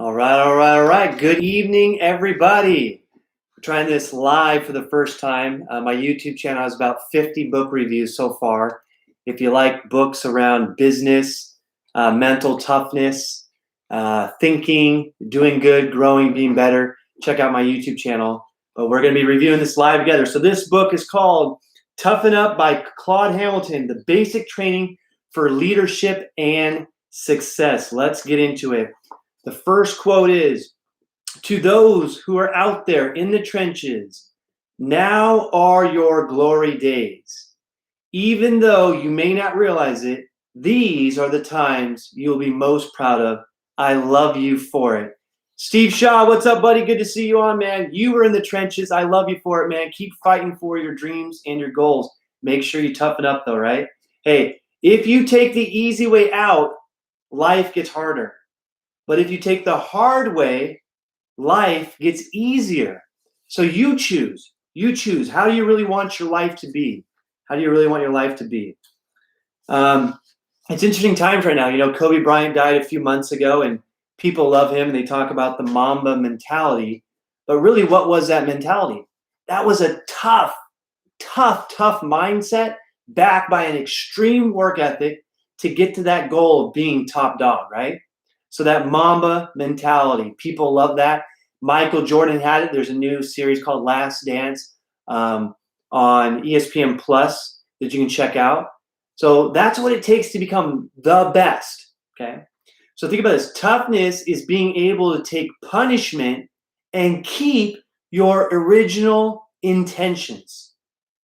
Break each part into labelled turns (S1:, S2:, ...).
S1: All right. Good evening, everybody. We're trying this live for the first time. My YouTube channel has about 50 book reviews so far. If you like books around business, mental toughness, thinking, doing good, growing, being better, check out my YouTube channel. But we're going to be reviewing this live together. So this book is called Toughen Up by Claude Hamilton, the basic training for leadership and success. Let's get into it. The first quote is, "To those who are out there in the trenches, now are your glory days. Even though you may not realize it, these are the times you'll be most proud of. I love you for it." Steve Shaw, what's up, buddy? Good to see you on, man. You were in the trenches. I love you for it, man. Keep fighting for your dreams and your goals. Make sure you toughen up, though, right? Hey, if you take the easy way out, life gets harder. But if you take the hard way, life gets easier. So you choose. You choose. How do you really want your life to be? How do you really want your life to be? It's interesting times right now. You know, Kobe Bryant died a few months ago, and people love him. They talk about the Mamba mentality. But really, what was that mentality? That was a tough mindset backed by an extreme work ethic to get to that goal of being top dog, right? So that Mamba mentality, people love that. Michael Jordan had it. There's a new series called Last Dance on ESPN Plus that you can check out. So that's what it takes to become the best, okay? So think about this. Toughness is being able to take punishment and keep your original intentions,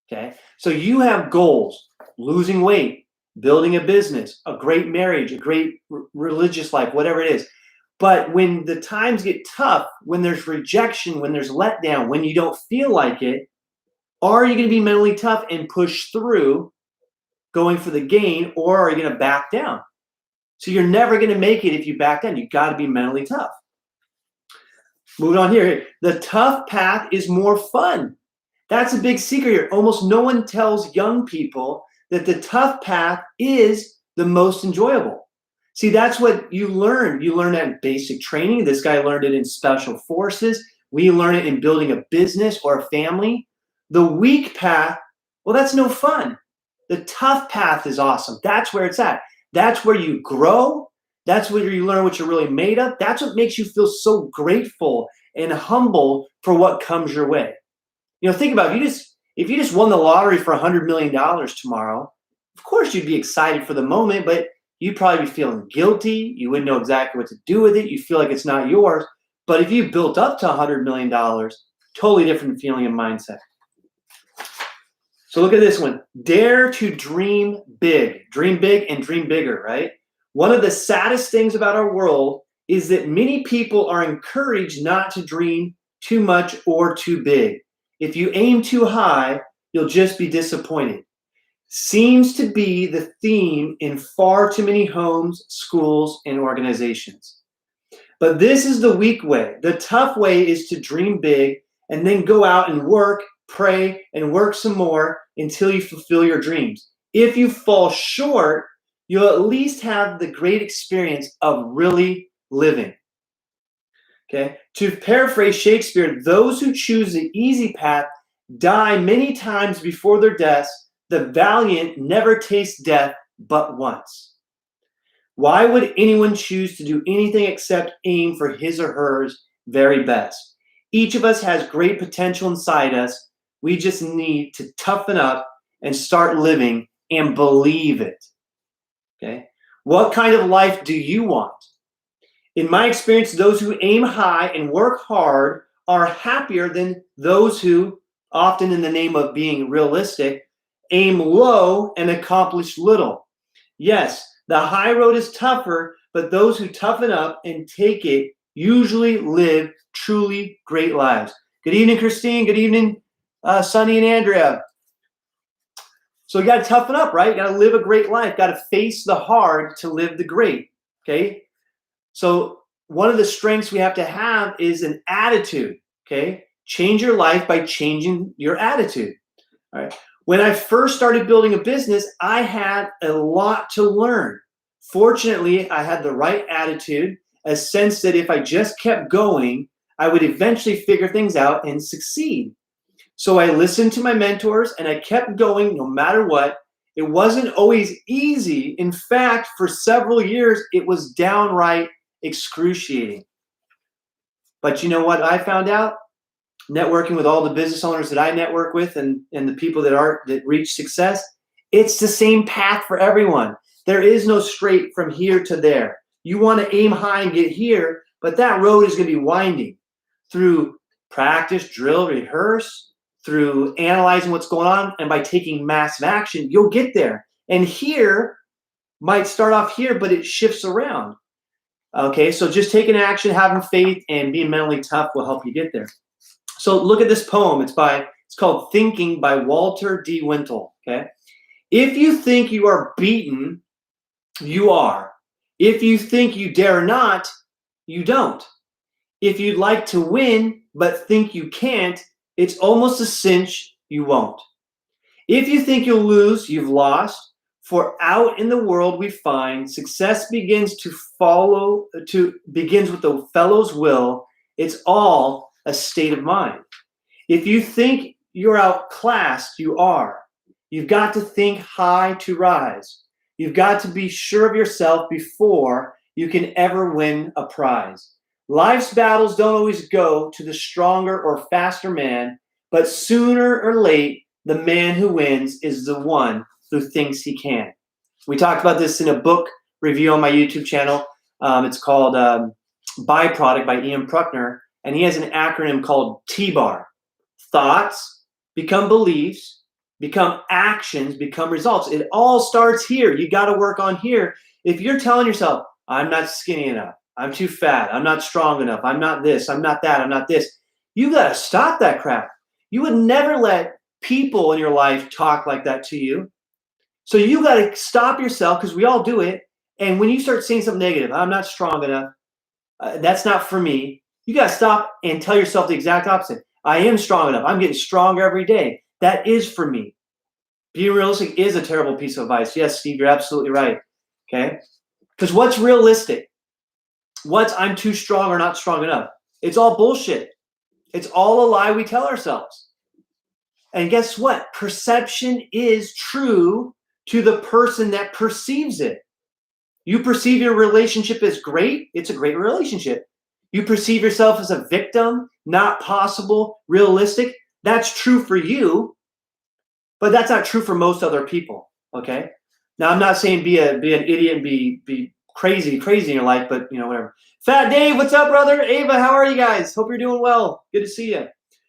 S1: okay? So you have goals, losing weight, building a business, a great marriage, a great religious life, whatever it is. But when the times get tough, when there's rejection, when there's letdown, when you don't feel like it, are you going to be mentally tough and push through going for the gain, or are you going to back down? So you're never going to make it if you back down. You got to be mentally tough. Moving on here. The tough path is more fun. That's a big secret here. Almost no one tells young people that the tough path is the most enjoyable. See, that's what you learn. You learn that in basic training. This guy learned it in special forces. We learn it in building a business or a family. The weak path, well, that's no fun. The tough path is awesome. That's where it's at. That's where you grow. That's where you learn what you're really made of. That's what makes you feel so grateful and humble for what comes your way. You know, think about it. If you just won the lottery for $100 million tomorrow, of course you'd be excited for the moment, but you'd probably be feeling guilty. You wouldn't know exactly what to do with it. You feel like it's not yours. But if you built up to $100 million, totally different feeling and mindset. So look at this one. Dare to dream big. Dream big and dream bigger, right? One of the saddest things about our world is that many people are encouraged not to dream too much or too big. If you aim too high, you'll just be disappointed. Seems to be the theme in far too many homes, schools, and organizations. But this is the weak way. The tough way is to dream big and then go out and work, pray, and work some more until you fulfill your dreams. If you fall short, you'll at least have the great experience of really living. Okay. To paraphrase Shakespeare, those who choose the easy path die many times before their deaths. The valiant never taste death but once. Why would anyone choose to do anything except aim for his or hers very best? Each of us has great potential inside us. We just need to toughen up and start living and believe it. Okay. What kind of life do you want? In my experience, those who aim high and work hard are happier than those who, often in the name of being realistic, aim low and accomplish little. Yes, the high road is tougher, but those who toughen up and take it usually live truly great lives. Good evening, Christine. Good evening, Sunny and Andrea. So you got to toughen up, right? You got to live a great life. Got to face the hard to live the great. Okay. So one of the strengths we have to have is an attitude, okay? Change your life by changing your attitude, all right? When I first started building a business, I had a lot to learn. Fortunately, I had the right attitude a sense that if I just kept going, I would eventually figure things out and succeed. So I listened to my mentors and I kept going no matter what. It wasn't always easy. In fact, for several years, it was downright excruciating. But you know what I found out? Networking with all the business owners that I network with and the people that reach success, it's the same path for everyone. There is no straight from here to there. You want to aim high and get here, but that road is going to be winding through practice, drill, rehearse, through analyzing what's going on, and by taking massive action, you'll get there. And here might start off here, but it shifts around. Okay, so just taking action, having faith, and being mentally tough will help you get there. So look at this poem. It's called Thinking by Walter D. Wintle. Okay, if you think you are beaten, you are. If you think you dare not, you don't. If you'd like to win but think you can't, it's almost a cinch you won't. If you think you'll lose, you've lost. For out in the world we find success begins with the fellow's will. It's all a state of mind. If you think you're outclassed, you are. You've got to think high to rise. You've got to be sure of yourself before you can ever win a prize. Life's battles don't always go to the stronger or faster man, but sooner or late, the man who wins is the one who thinks he can. We talked about this in a book review on my YouTube channel. It's called Byproduct by Ian Pruckner, and he has an acronym called T-BAR. Thoughts become beliefs, become actions, become results. It all starts here. You got to work on here. If you're telling yourself, I'm not skinny enough, I'm too fat, I'm not strong enough, I'm not this, I'm not that, I'm not this, you got to stop that crap. You would never let people in your life talk like that to you. So you got to stop yourself, because we all do it. And when you start saying something negative, I'm not strong enough, that's not for me, you got to stop and tell yourself the exact opposite. I am strong enough. I'm getting stronger every day. That is for me. Being realistic is a terrible piece of advice. Yes, Steve, you're absolutely right. Okay? Because what's realistic? What's I'm too strong or not strong enough? It's all bullshit. It's all a lie we tell ourselves. And guess what? Perception is true to the person that perceives it. You perceive your relationship as great, it's a great relationship. You perceive yourself as a victim, not possible, realistic, that's true for you, but that's not true for most other people, okay? Now, I'm not saying be an idiot and be crazy in your life, but, you know, whatever. Fat Dave, what's up, brother? Ava, how are you guys? Hope you're doing well. Good to see you,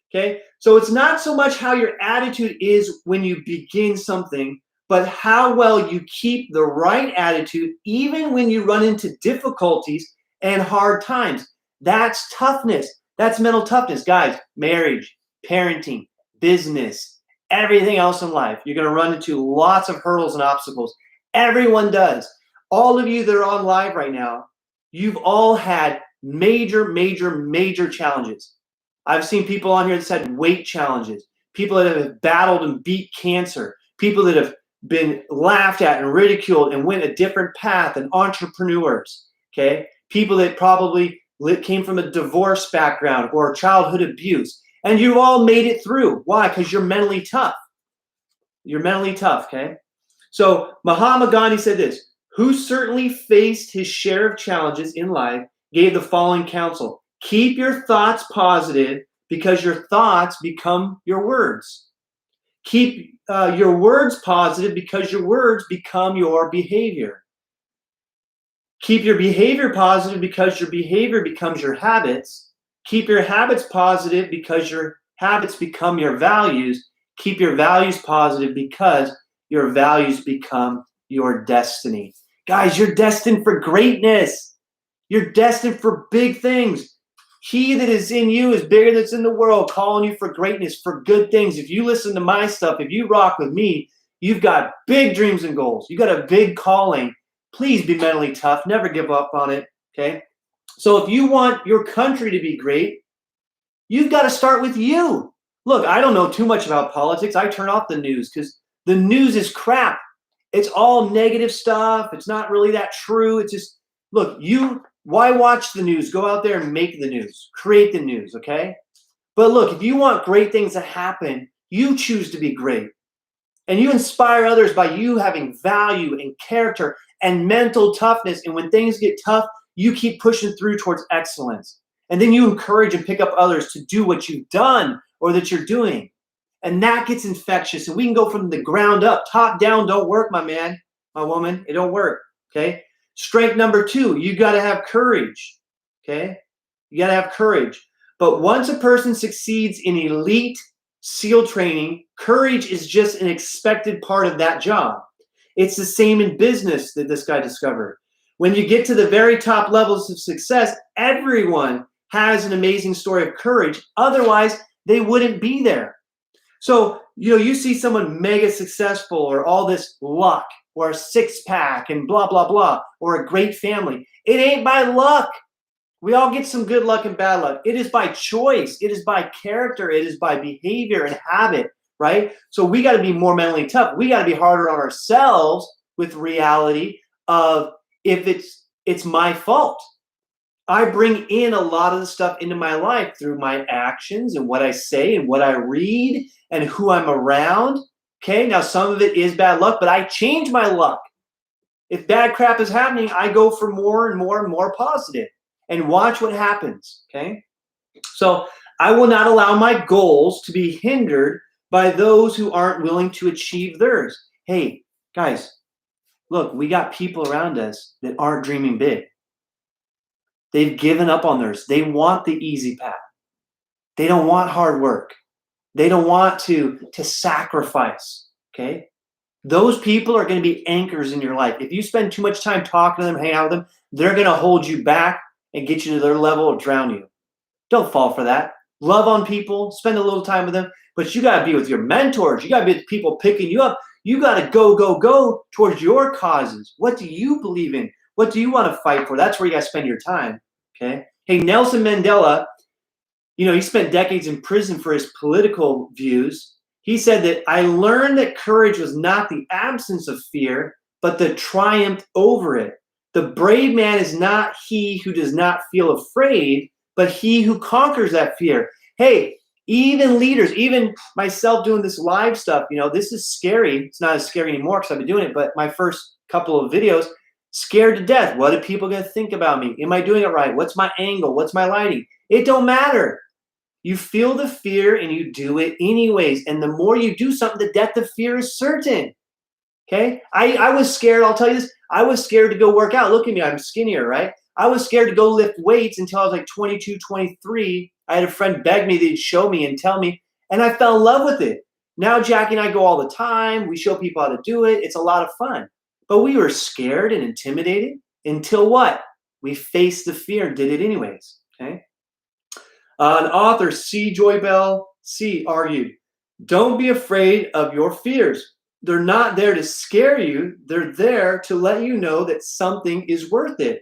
S1: okay? So it's not so much how your attitude is when you begin something, but how well you keep the right attitude even when you run into difficulties and hard times. That's toughness. That's mental toughness. Guys, marriage, parenting, business, everything else in life. You're going to run into lots of hurdles and obstacles. Everyone does. All of you that are on live right now, you've all had major challenges. I've seen people on here that's had weight challenges, people that have battled and beat cancer, people that have been laughed at and ridiculed and went a different path, and entrepreneurs, okay? People that probably came from a divorce background or childhood abuse, and you've all made it through. Why? Because you're mentally tough. You're mentally tough, okay? So Mahatma Gandhi said this, who certainly faced his share of challenges in life gave the following counsel: keep your thoughts positive because your thoughts become your words. Keep your words positive because your words become your behavior. Keep your behavior positive because your behavior becomes your habits. Keep your habits positive because your habits become your values. Keep your values positive because your values become your destiny. Guys, you're destined for greatness. You're destined for big things. He that is in you is bigger than that's in the world, calling you for greatness, for good things. If you listen to my stuff, if you rock with me, you've got big dreams and goals. You got a big calling. Please be mentally tough. Never give up on it, okay? So if you want your country to be great, you've got to start with you. Look, I don't know too much about politics. I turn off the news because the news is crap. It's all negative stuff. It's not really that true. It's just, look, you Why watch the news? Go out there and make the news. Create the news, okay? But look, if you want great things to happen, you choose to be great. And you inspire others by you having value and character and mental toughness. And when things get tough, you keep pushing through towards excellence. And then you encourage and pick up others to do what you've done or that you're doing. And that gets infectious. And we can go from the ground up. Top down don't work, my man, my woman. It don't work, okay? Strength number 2, you got to have courage, okay? You got to have courage. But once a person succeeds in elite SEAL training, courage is just an expected part of that job. It's the same in business that this guy discovered. When you get to the very top levels of success, everyone has an amazing story of courage. Otherwise, they wouldn't be there. So, you see someone mega successful or all this luck or a six-pack and blah, blah, blah, or a great family. It ain't by luck. We all get some good luck and bad luck. It is by choice. It is by character. It is by behavior and habit, right? So we got to be more mentally tough. We got to be harder on ourselves with reality of if it's my fault. I bring in a lot of the stuff into my life through my actions and what I say and what I read and who I'm around. Okay, now some of it is bad luck, but I change my luck. If bad crap is happening, I go for more and more and more positive. And watch what happens, okay? So I will not allow my goals to be hindered by those who aren't willing to achieve theirs. Hey, guys, look, we got people around us that aren't dreaming big. They've given up on theirs. They want the easy path. They don't want hard work. They don't want to sacrifice, okay? Those people are going to be anchors in your life. If you spend too much time talking to them, hanging out with them, they're going to hold you back and get you to their level or drown you. Don't fall for that. Love on people, spend a little time with them, but you got to be with your mentors. You got to be with people picking you up. You got to go towards your causes. What do you believe in? What do you want to fight for? That's where you got to spend your time, okay? Hey, Nelson Mandela, he spent decades in prison for his political views. He said that I learned that courage was not the absence of fear, but the triumph over it. The brave man is not he who does not feel afraid, but he who conquers that fear. Hey, even leaders, even myself doing this live stuff, this is scary. It's not as scary anymore because I've been doing it, but my first couple of videos, scared to death. What are people going to think about me? Am I doing it right? What's my angle? What's my lighting? It don't matter. You feel the fear and you do it anyways. And the more you do something, the depth of fear is certain. Okay? I was scared. I'll tell you this. I was scared to go work out. Look at me. I'm skinnier, right? I was scared to go lift weights until I was like 22, 23. I had a friend beg me, they'd show me and tell me, and I fell in love with it. Now Jackie and I go all the time. We show people how to do it. It's a lot of fun. But we were scared and intimidated until what? We faced the fear and did it anyways. Okay? An author, C. Joy Bell C. argued, don't be afraid of your fears. They're not there to scare you. They're there to let you know that something is worth it.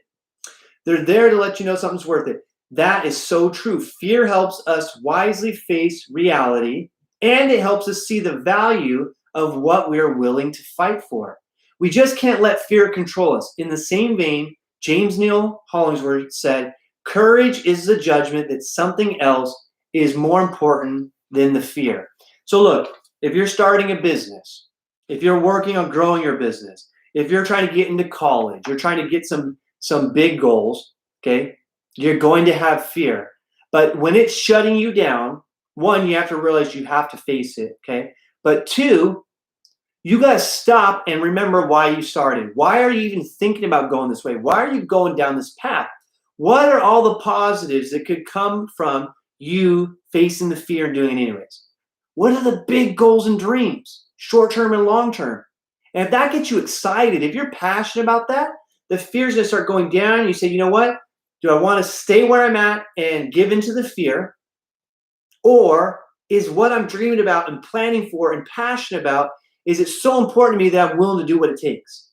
S1: They're there to let you know something's worth it. That is so true. Fear helps us wisely face reality, and it helps us see the value of what we're willing to fight for. We just can't let fear control us. In the same vein, James Neal Hollingsworth said, courage is the judgment that something else is more important than the fear. So look, if you're starting a business, if you're working on growing your business, if you're trying to get into college, you're trying to get some big goals, okay, you're going to have fear. But when it's shutting you down, one, you have to realize you have to face it, okay? But two, you got to stop and remember why you started. Why are you even thinking about going this way? Why are you going down this path? What are all the positives that could come from you facing the fear and doing it anyways? What are the big goals and dreams, short-term and long-term? And if that gets you excited, if you're passionate about that, the fear's going to start going down. You say, you know what? Do I want to stay where I'm at and give into the fear? Or is what I'm dreaming about and planning for and passionate about, is it so important to me that I'm willing to do what it takes?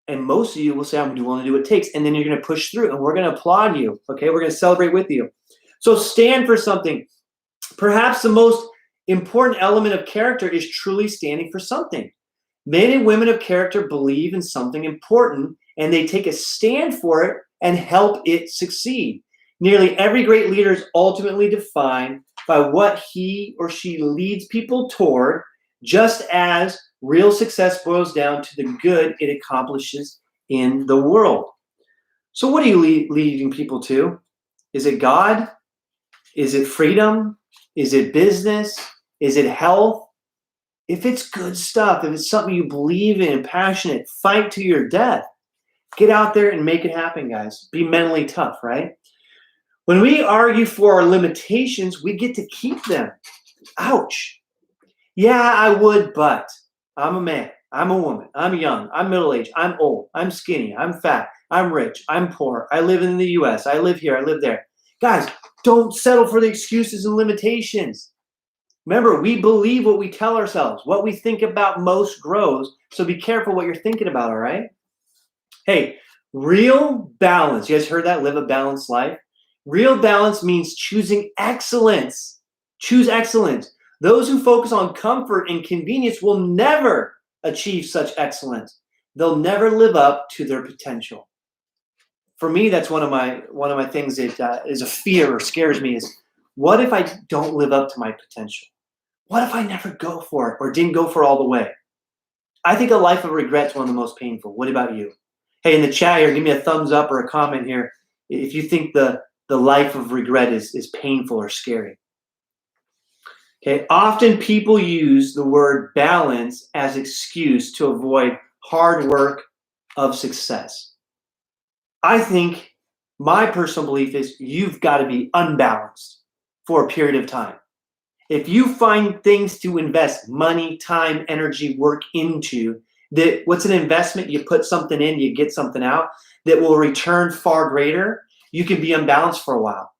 S1: And most of you will say, I'm willing to do what it takes. And then you're going to push through and we're going to applaud you. Okay, we're going to celebrate with you. So stand for something. Perhaps the most important element of character is truly standing for something. Men and women of character believe in something important and they take a stand for it and help it succeed. Nearly every great leader is ultimately defined by what he or she leads people toward, just as real success boils down to the good it accomplishes in the world. So, what are you leading people to? Is it God? Is it freedom? Is it business? Is it health? If it's good stuff, if it's something you believe in and passionate, fight to your death. Get out there and make it happen, guys. Be mentally tough, right? When we argue for our limitations, we get to keep them. Ouch. Yeah, I would, but I'm a man. I'm a woman. I'm young. I'm middle-aged. I'm old. I'm skinny. I'm fat. I'm rich. I'm poor. I live in the US. I live here. I live there. Guys, don't settle for the excuses and limitations. Remember, we believe what we tell ourselves. What we think about most grows. So be careful what you're thinking about, all right? Hey, real balance. You guys heard that? Live a balanced life. Real balance means choosing excellence. Choose excellence. Those who focus on comfort and convenience will never achieve such excellence. They'll never live up to their potential. For me, that's one of my things that is a fear or scares me is, what if I don't live up to my potential? What if I never go for it or didn't go for it all the way? I think a life of regret is one of the most painful. What about you? Hey, in the chat here, give me a thumbs up or a comment here if you think the life of regret is painful or scary. Okay, often people use the word balance as excuse to avoid hard work of success. I think my personal belief is you've got to be unbalanced for a period of time. If you find things to invest money, time, energy, work into, that what's an investment? You put something in, you get something out that will return far greater. You can be unbalanced for a while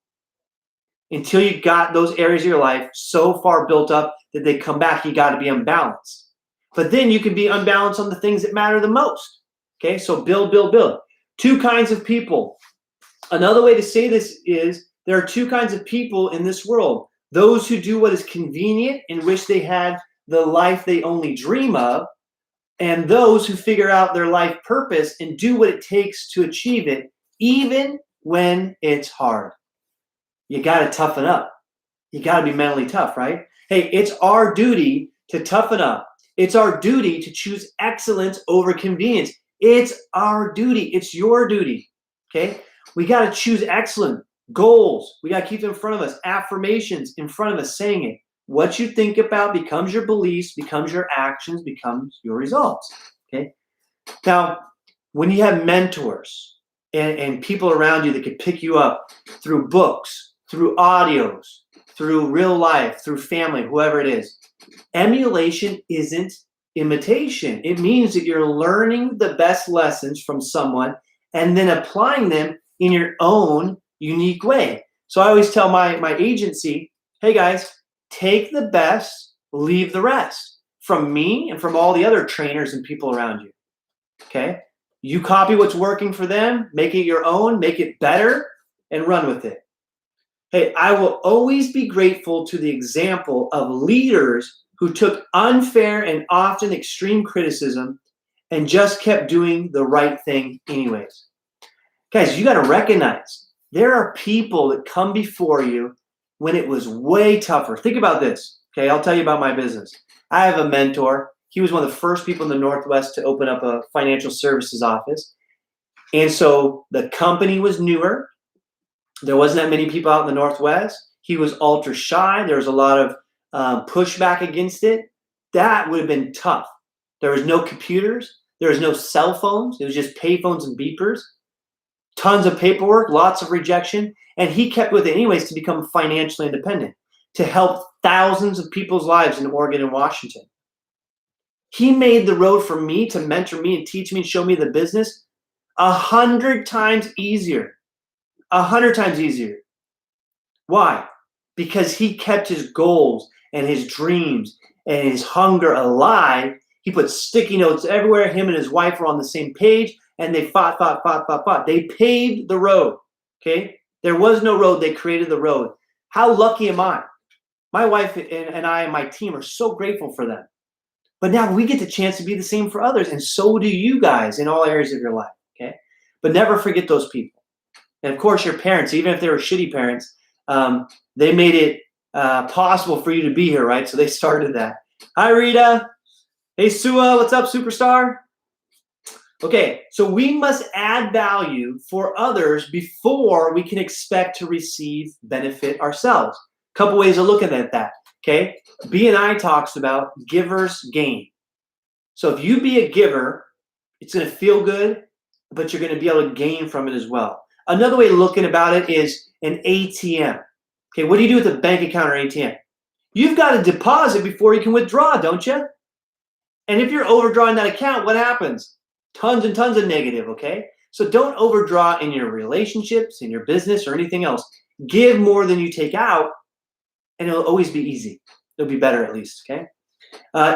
S1: until you got those areas of your life so far built up that they come back. You got to be unbalanced, but then you can be unbalanced on the things that matter the most. Okay, so build. Two kinds of people. Another way to say this is there are two kinds of people in this world. Those who do what is convenient and wish they had the life they only dream of, and those who figure out their life purpose and do what it takes to achieve it, even when it's hard. You got to toughen up. You got to be mentally tough, right? Hey, it's our duty to toughen up. It's our duty to choose excellence over convenience. It's our duty. It's your duty, okay? We got to choose excellence. Goals, we got to keep them in front of us. Affirmations in front of us, saying it. What you think about becomes your beliefs, becomes your actions, becomes your results. Okay. Now, when you have mentors and people around you that could pick you up through books, through audios, through real life, through family, whoever it is, emulation isn't imitation. It means that you're learning the best lessons from someone and then applying them in your own unique way. So I always tell my agency, hey guys, take the best, leave the rest from me and from all the other trainers and people around you. Okay? You copy what's working for them, make it your own, make it better, and run with it. Hey, I will always be grateful to the example of leaders who took unfair and often extreme criticism and just kept doing the right thing anyways. Guys, you got to recognize there are people that come before you when it was way tougher. Think about this. Okay, I'll tell you about my business. I have a mentor. He was one of the first people in the Northwest to open up a financial services office. And so the company was newer. There wasn't that many people out in the Northwest. He was ultra shy. There was a lot of pushback against it. That would have been tough. There was no computers. There was no cell phones. It was just payphones and beepers. Tons of paperwork, lots of rejection, and he kept with it anyways to become financially independent, to help thousands of people's lives in Oregon and Washington. He made the road for me to mentor me and teach me and show me the business 100 times easier. 100 times easier. Why? Because he kept his goals and his dreams and his hunger alive. He put sticky notes everywhere. Him and his wife were on the same page. And they fought. They paved the road, okay? There was no road. They created the road. How lucky am I? My wife and I and my team are so grateful for them. But now we get the chance to be the same for others, and so do you guys in all areas of your life, okay? But never forget those people. And of course, your parents, even if they were shitty parents, they made it possible for you to be here, right? So they started that. Hi, Rita. Hey, Sua. What's up, superstar? Okay, so we must add value for others before we can expect to receive benefit ourselves. A couple ways of looking at that. Okay, B&I talks about givers gain. So if you be a giver, it's going to feel good, but you're going to be able to gain from it as well. Another way of looking about it is an ATM. Okay, what do you do with a bank account or ATM? You've got to deposit before you can withdraw, don't you? And if you're overdrawing that account, what happens? Tons and tons of negative, okay? So don't overdraw in your relationships, in your business, or anything else. Give more than you take out, and it'll always be easy. It'll be better at least, okay?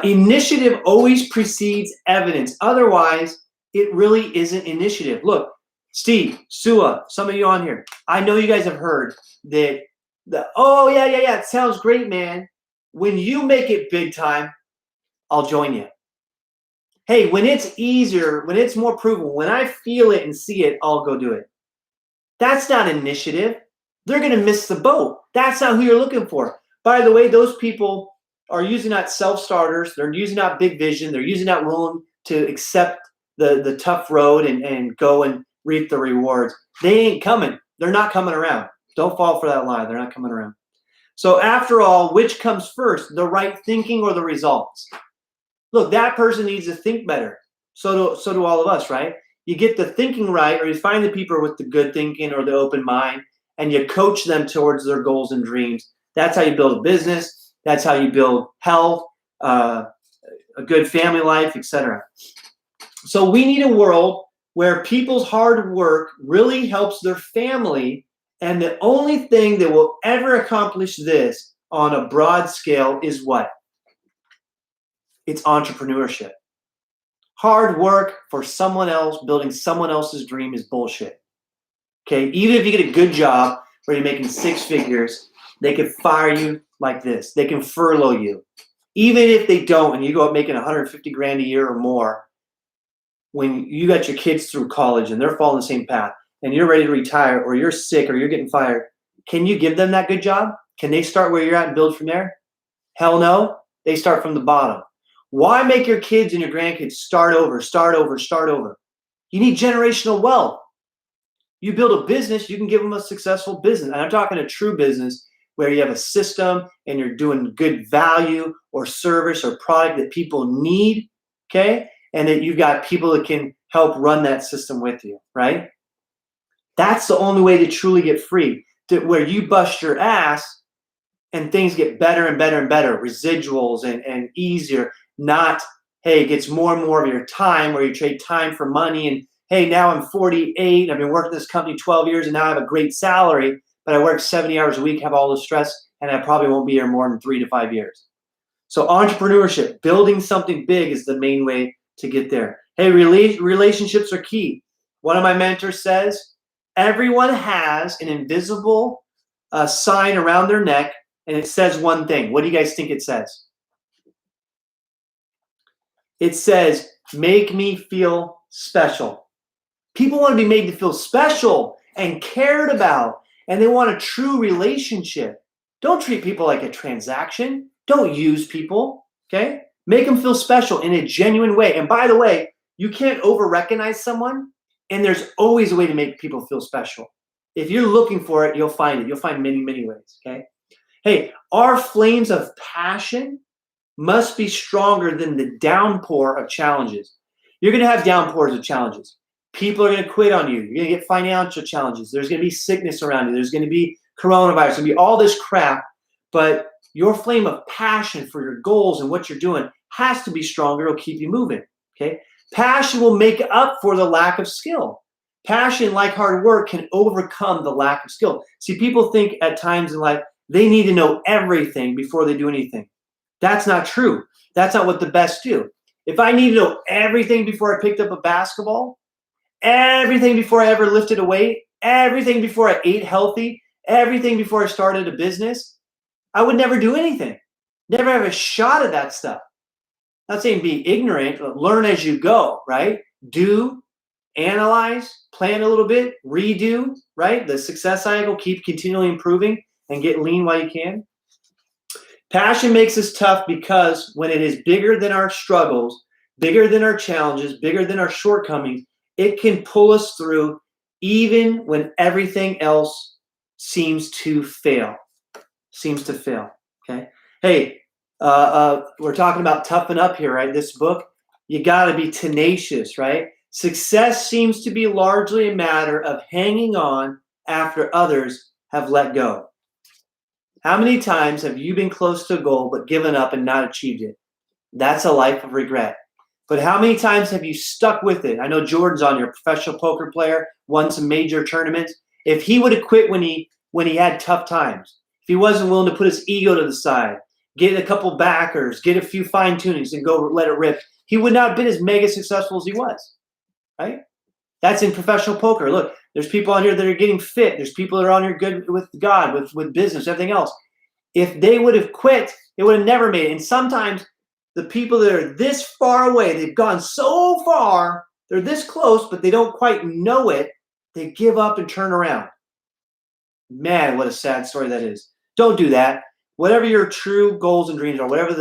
S1: Initiative always precedes evidence. Otherwise, it really isn't initiative. Look, Steve, Sua, some of you on here, I know you guys have heard that, oh, yeah, it sounds great, man. When you make it big time, I'll join you. Hey, when it's easier, when it's more proven, when I feel it and see it, I'll go do it. That's not initiative. They're going to miss the boat. That's not who you're looking for. By the way, those people are usually not self-starters. They're usually not big vision. They're usually not willing to accept the tough road and go and reap the rewards. They ain't coming. They're not coming around. Don't fall for that lie. They're not coming around. So after all, which comes first, the right thinking or the results? Look, that person needs to think better. So do all of us, right? You get the thinking right, or you find the people with the good thinking or the open mind, and you coach them towards their goals and dreams. That's how you build a business. That's how you build health, a good family life, etc. So we need a world where people's hard work really helps their family, and the only thing that will ever accomplish this on a broad scale is what? It's entrepreneurship. Hard work for someone else, building someone else's dream is bullshit. Okay, even if you get a good job where you're making six figures, they can fire you like this. They can furlough you. Even if they don't, and you go up making 150 grand a year or more, when you got your kids through college and they're following the same path, and you're ready to retire, or you're sick, or you're getting fired, can you give them that good job? Can they start where you're at and build from there? Hell no. They start from the bottom. Why make your kids and your grandkids start over? You need generational wealth. You build a business, you can give them a successful business. And I'm talking a true business where you have a system and you're doing good value or service or product that people need, okay? And that you've got people that can help run that system with you, right? That's the only way to truly get free, where you bust your ass and things get better and better and better, residuals and easier. Not, hey, it gets more and more of your time, where you trade time for money, and hey, now I'm 48, I've been working this company 12 years, and now I have a great salary, but I work 70 hours a week, have all the stress, and I probably won't be here more than 3 to 5 years. So entrepreneurship, building something big, is the main way to get there. Hey, relationships are key. One of my mentors says, everyone has an invisible sign around their neck, and it says one thing. What do you guys think it says? It says, make me feel special. People want to be made to feel special and cared about, and they want a true relationship. Don't treat people like a transaction. Don't use people, okay? Make them feel special in a genuine way. And by the way, you can't over-recognize someone, and there's always a way to make people feel special. If you're looking for it, you'll find it. You'll find many, many ways, okay? Hey, our flames of passion must be stronger than the downpour of challenges. You're going to have downpours of challenges. People are going to quit on you. You're going to get financial challenges. There's going to be sickness around you. There's going to be coronavirus. There's going to be all this crap. But your flame of passion for your goals and what you're doing has to be stronger. It'll keep you moving. Okay? Passion will make up for the lack of skill. Passion, like hard work, can overcome the lack of skill. See, people think at times in life they need to know everything before they do anything. That's not true. That's not what the best do. If I need to know everything before I picked up a basketball, everything before I ever lifted a weight, everything before I ate healthy, everything before I started a business, I would never do anything. Never have a shot at that stuff. Not saying be ignorant, but learn as you go, right? Do analyze, plan a little bit, redo, right? The success cycle, keep continually improving and get lean while you can. Passion makes us tough because when it is bigger than our struggles, bigger than our challenges, bigger than our shortcomings, it can pull us through even when everything else seems to fail. Okay. Hey, we're talking about toughen up here, right? This book, you got to be tenacious, right? Success seems to be largely a matter of hanging on after others have let go. How many times have you been close to a goal but given up and not achieved it? That's a life of regret. But how many times have you stuck with it? I know Jordan's on here, professional poker player, won some major tournaments. If he would have quit when he had tough times, if he wasn't willing to put his ego to the side, get a couple backers, get a few fine tunings and go let it rip, he would not have been as mega successful as he was, right? That's in professional poker. Look, there's people on here that are getting fit. There's people that are on here good with God, with business, everything else. If they would have quit, they would have never made it. And sometimes the people that are this far away, they've gone so far, they're this close, but they don't quite know it, they give up and turn around. Man, what a sad story that is. Don't do that. Whatever your true goals and dreams are, whatever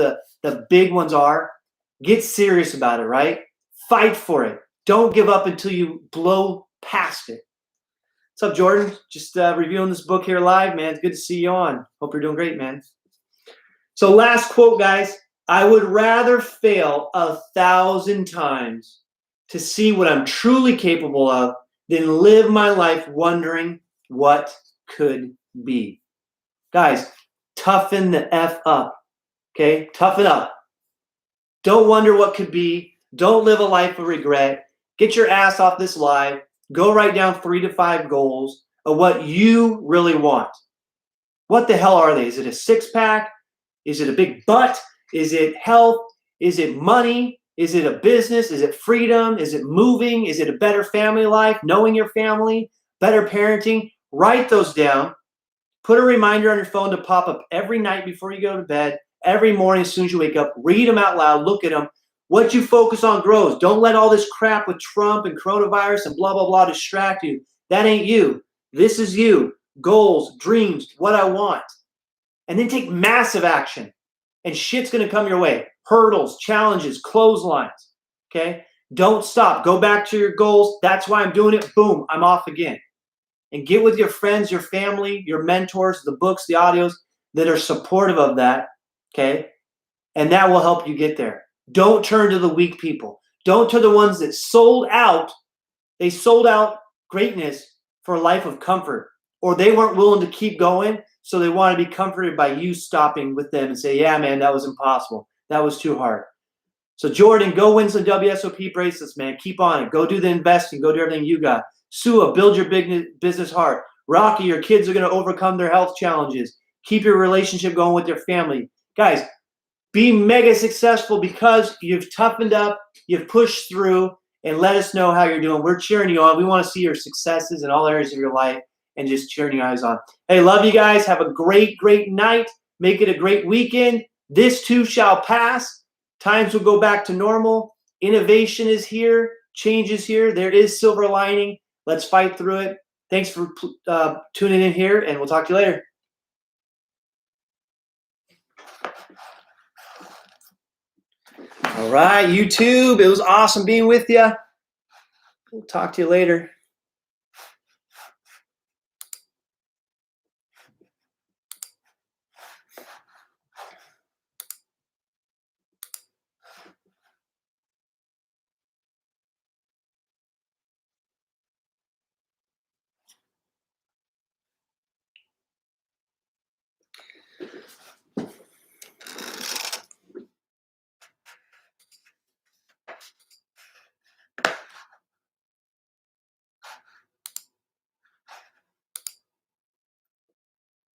S1: the big ones are, get serious about it, right? Fight for it. Don't give up until you blow past it. What's up, Jordan? Just reviewing this book here live, man. It's good to see you on. Hope you're doing great, man. So last quote, guys. I would rather fail 1,000 times to see what I'm truly capable of than live my life wondering what could be. Guys, toughen the F up, okay? Toughen up. Don't wonder what could be. Don't live a life of regret. Get your ass off this live. Go write down 3 to 5 goals of what you really want. What the hell are they? Is it a six-pack? Is it a big butt? Is it health? Is it money? Is it a business? Is it freedom? Is it moving? Is it a better family life? Knowing your family? Better parenting? Write those down. Put a reminder on your phone to pop up every night before you go to bed, every morning as soon as you wake up. Read them out loud. Look at them. What you focus on grows. Don't let all this crap with Trump and coronavirus and blah, blah, blah distract you. That ain't you. This is you. Goals, dreams, what I want. And then take massive action. And shit's going to come your way. Hurdles, challenges, clotheslines. Okay? Don't stop. Go back to your goals. That's why I'm doing it. Boom, I'm off again. And get with your friends, your family, your mentors, the books, the audios that are supportive of that. Okay? And that will help you get there. Don't turn to the weak people. Don't turn to the ones that sold out. They sold out greatness for a life of comfort. Or they weren't willing to keep going. So they want to be comforted by you stopping with them and say, yeah, man, that was impossible. That was too hard. So Jordan, go win some WSOP bracelets, man. Keep on it. Go do the investing. Go do everything you got. Sua, build your big business heart. Rocky, your kids are going to overcome their health challenges. Keep your relationship going with your family. Guys, be mega successful because you've toughened up, you've pushed through, and let us know how you're doing. We're cheering you on. We want to see your successes in all areas of your life and just cheering you guys on. Hey, love you guys. Have a great, great night. Make it a great weekend. This too shall pass. Times will go back to normal. Innovation is here. Change is here. There is silver lining. Let's fight through it. Thanks for tuning in here, and we'll talk to you later. All right, YouTube. It was awesome being with you. We'll talk to you later.